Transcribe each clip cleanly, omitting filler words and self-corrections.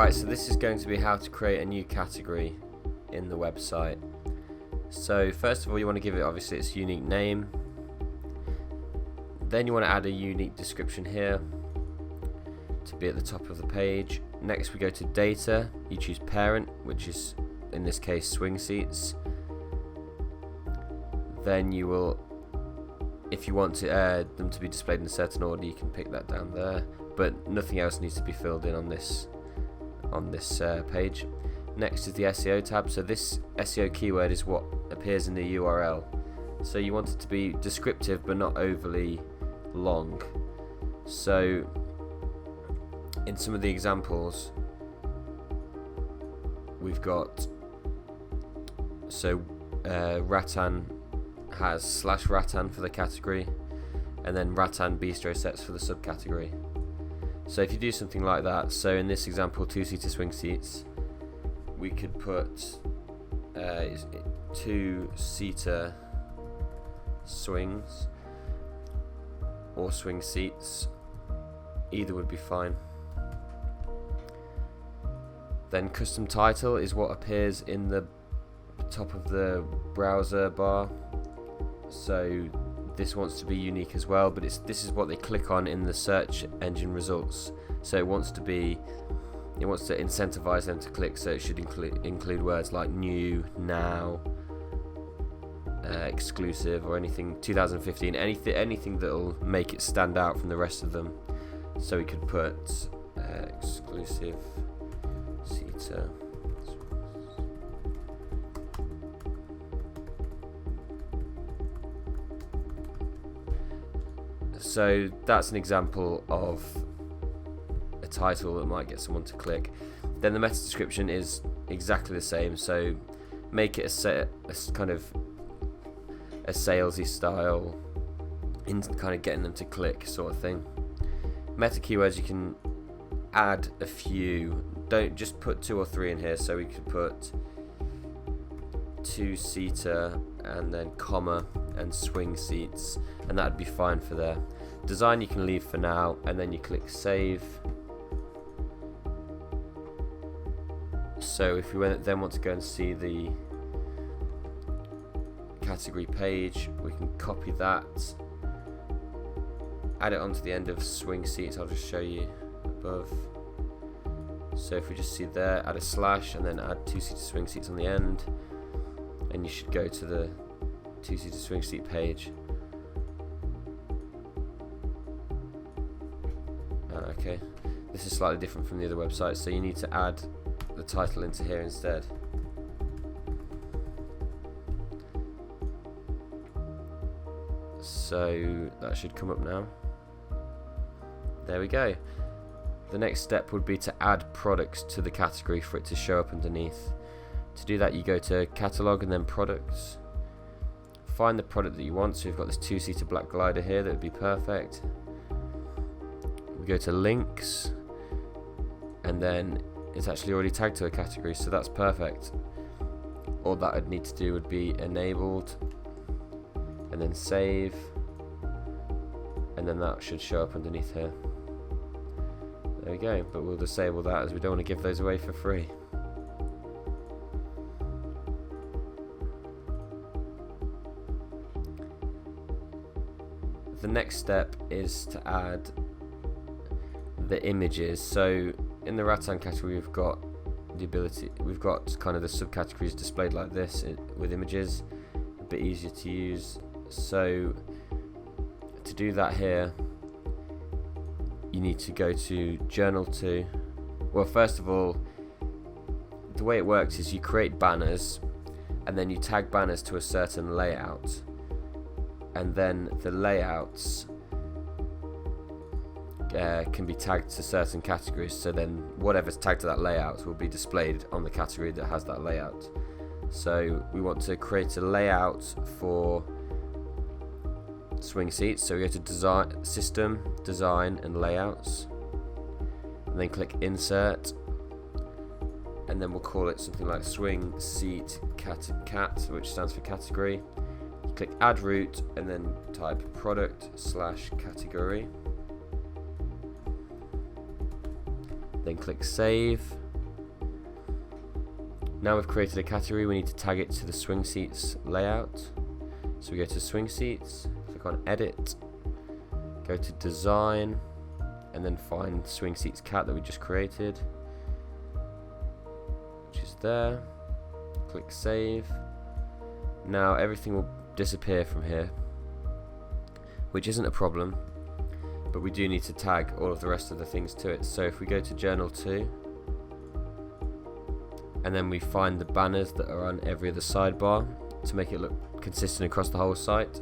Right, so this is going to be how to create a new category in the website. So first of all, you want to give it obviously its unique name. Then you want to add a unique description here to be at the top of the page. Next we go to data, you choose parent, which is in this case swing seats. Then you will, if you want them to be displayed in a certain order, you can pick that down there, but nothing else needs to be filled in on this page. Next is the SEO tab. So this SEO keyword is what appears in the URL. So you want it to be descriptive but not overly long. So in some of the examples we've got, Rattan has /Rattan for the category, and then Rattan Bistro Sets for the subcategory. So if you do something like that, so in this example, 2-seater swing seats, we could put 2-seater swings or swing seats, either would be fine. Then custom title is what appears in the top of the browser bar. So this wants to be unique as well, but this is what they click on in the search engine results. So it wants to incentivize them to click, so it should include words like new, now, exclusive, or anything 2015, anything that'll make it stand out from the rest of them. So we could put exclusive seater. So that's an example of a title that might get someone to click. Then the meta description is exactly the same, so make it a kind of a salesy style in kind of getting them to click sort of thing. Meta keywords, you can add a few, don't just put 2 or 3 in here. So we could put 2-seater and then comma and swing seats, and that'd be fine for there. Design you can leave for now, and then you click save. So if we then want to go and see the category page, we can copy that, add it onto the end of swing seats. I'll just show you above. So if we just see there, add a slash and then add 2-seater swing seats on the end, and you should go to the 2-seater swing seat page. Okay, this is slightly different from the other websites, so you need to add the title into here instead. So that should come up now. There we go. The next step would be to add products to the category for it to show up underneath. To do that, you go to catalog and then products. Find the product that you want. So we've got this 2-seater black glider here, that would be perfect. We go to links, and then it's actually already tagged to a category, so that's perfect. All that I'd need to do would be enabled and then save, and then that should show up underneath here. There we go, but we'll disable that as we don't want to give those away for free. The next step is to add the images. So in the Rattan category, we've got kind of the subcategories displayed like this with images, a bit easier to use. So to do that here, you need to go to Journal 2. Well, first of all, the way it works is you create banners, and then you tag banners to a certain layout, and then the layouts can be tagged to certain categories, so then whatever's tagged to that layout will be displayed on the category that has that layout. So we want to create a layout for swing seats, so we go to design, system, design and layouts, and then click insert, and then we'll call it something like swing seat cat, which stands for category. You click add route and then type product/category, then click save, Now we've created a category, we need to tag it to the swing seats layout. So we go to swing seats, click on edit, go to design, and then find swing seats cat that we just created, which is there. Click save. Now everything will disappear from here, which isn't a problem, but we do need to tag all of the rest of the things to it. So if we go to Journal 2, and then we find the banners that are on every other sidebar to make it look consistent across the whole site.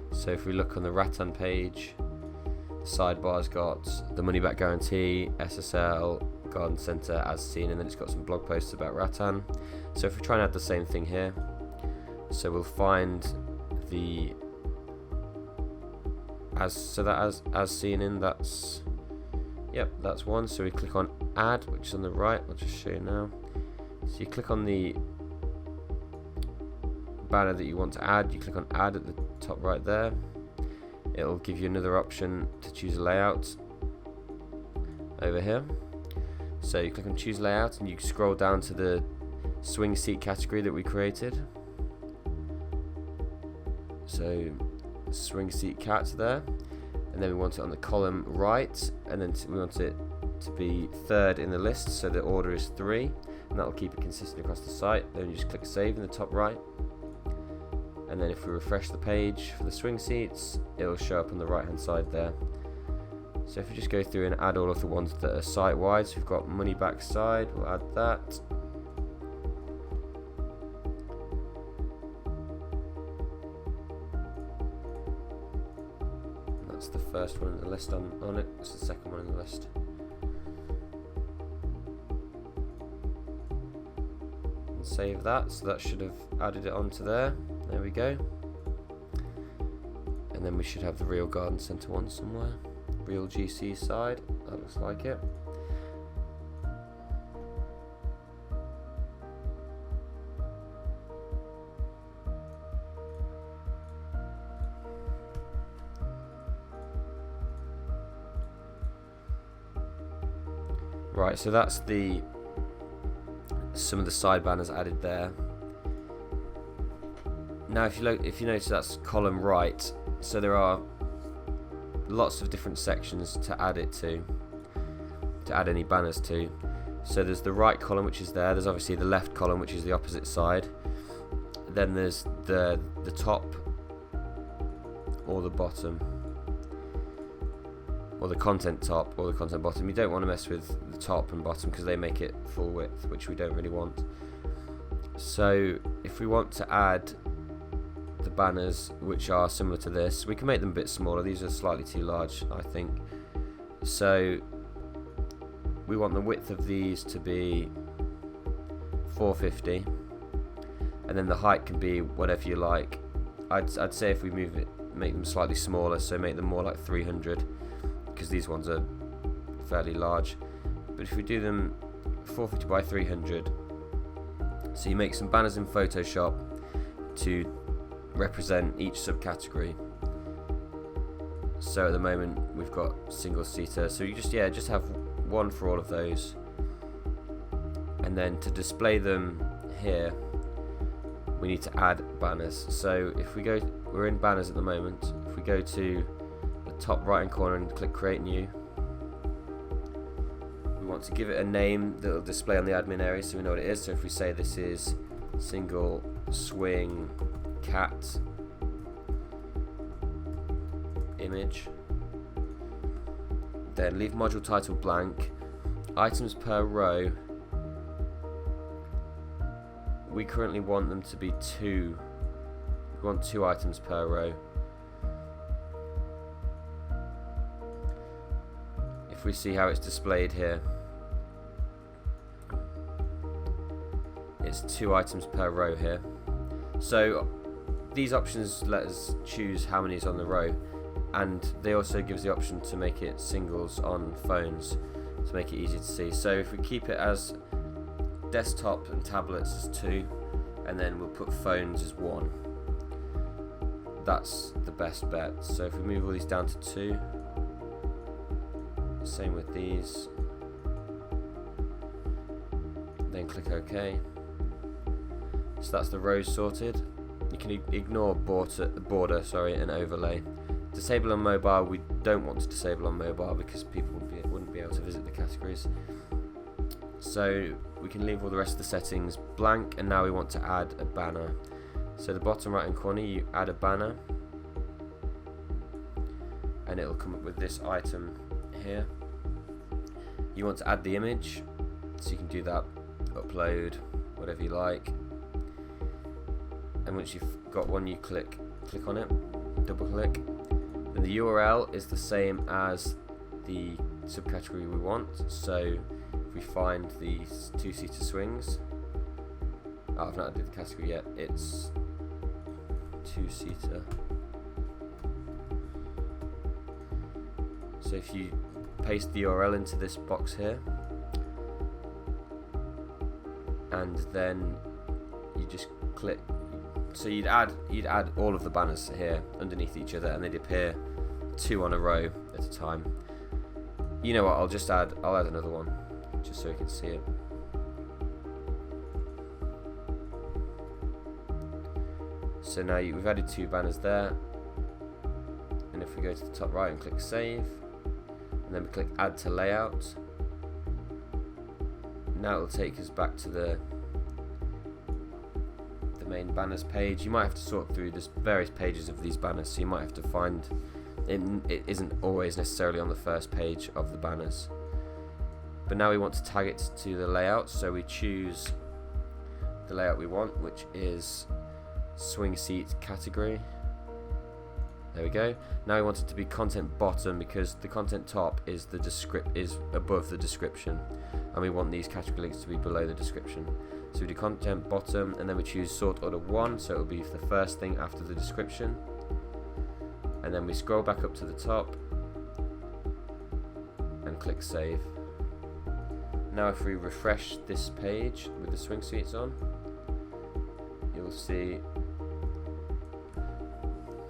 So if we look on the Rattan page, the sidebar's got the money back guarantee, SSL, garden centre as seen, and then it's got some blog posts about Rattan. So if we try and add the same thing here, so we'll find the as seen in, that's one. So we click on add, which is on the right. I'll just show you now. So you click on the banner that you want to add, you click on add at the top right there. It'll give you another option to choose a layout over here. So you click on choose layout and you scroll down to the swing seat category that we created. So swing seat cat there, and then we want it on the column right, and then we want it to be third in the list, so the order is 3, and that will keep it consistent across the site. Then you just click save in the top right, and then if we refresh the page for the swing seats, it will show up on the right hand side there. So if we just go through and add all of the ones that are site wide, so we've got money back side, we'll add that. That's the first one in the list on it, that's the second one in the list. And save that, so that should have added it onto there. There we go. And then we should have the real garden centre one somewhere. Real GC side, that looks like it. Right, so that's some of the side banners added there. Now if you notice, that's column right, so there are lots of different sections to add it to add any banners to. So there's the right column, which is there's obviously the left column, which is the opposite side, then there's the top or the bottom, or the content top or the content bottom. You don't want to mess with the top and bottom because they make it full width, which we don't really want. So if we want to add the banners which are similar to this, we can make them a bit smaller. These are slightly too large, I think. So we want the width of these to be 450, and then the height can be whatever you like. I'd say if we make them slightly smaller, so make them more like 300, because these ones are fairly large. But if we do them 450 by 300, so you make some banners in Photoshop to represent each subcategory. So at the moment we've got single seater, so you just have one for all of those, and then to display them here we need to add banners. So if we're in banners at the moment, if we go to the top right hand corner and click create new, we want to give it a name that will display on the admin area so we know what it is. So if we say this is single swing cat image, then leave module title blank. Items per row, we currently want them to be 2. We want 2 items per row. If we see how it's displayed here, it's 2 items per row here. So these options let us choose how many is on the row, and they also give us the option to make it singles on phones to make it easy to see. So if we keep it as desktop and tablets as 2, and then we'll put phones as 1, that's the best bet. So if we move all these down to 2, same with these, then click OK. So that's the rows sorted. You can ignore border and overlay. Disable on mobile, we don't want to disable on mobile because people wouldn't be able to visit the categories. So we can leave all the rest of the settings blank, and now we want to add a banner. So the bottom right hand corner, you add a banner, and it'll come up with this item here. You want to add the image, so you can do that, upload, whatever you like. And once you've got one, you click on it, double click. And the URL is the same as the subcategory we want. So if we find the two-seater swings, I've not added the category yet, it's two-seater. So if you paste the URL into this box here, and then you just click, so you'd add all of the banners here underneath each other, and they'd appear 2 on a row at a time. You know what, I'll add another one just so you can see it. So now we've added 2 banners there, and if we go to the top right and click save, and then we click add to layout, now it'll take us back to the main banners page. You might have to sort through there's various pages of these banners, so you might have to find it isn't always necessarily on the first page of the banners. But now we want to tag it to the layout, so we choose the layout we want, which is swing seat category. There we go. Now we want it to be content bottom because the content top is above the description, and we want these category links to be below the description. So we do content bottom, and then we choose sort order 1, so it will be the first thing after the description. And then we scroll back up to the top and click save. Now if we refresh this page with the swing seats on, you'll see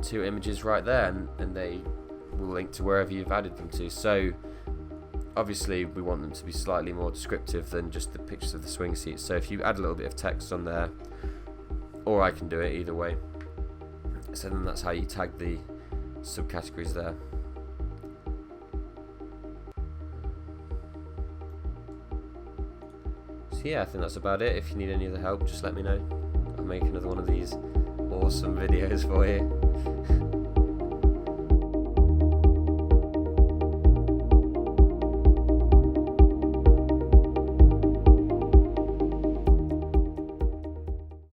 2 images right there, and they will link to wherever you've added them to. So obviously we want them to be slightly more descriptive than just the pictures of the swing seats. So if you add a little bit of text on there, or I can do it either way. So then that's how you tag the subcategories there. So yeah, I think that's about it. If you need any other help, just let me know. I'll make another one of these awesome videos for you.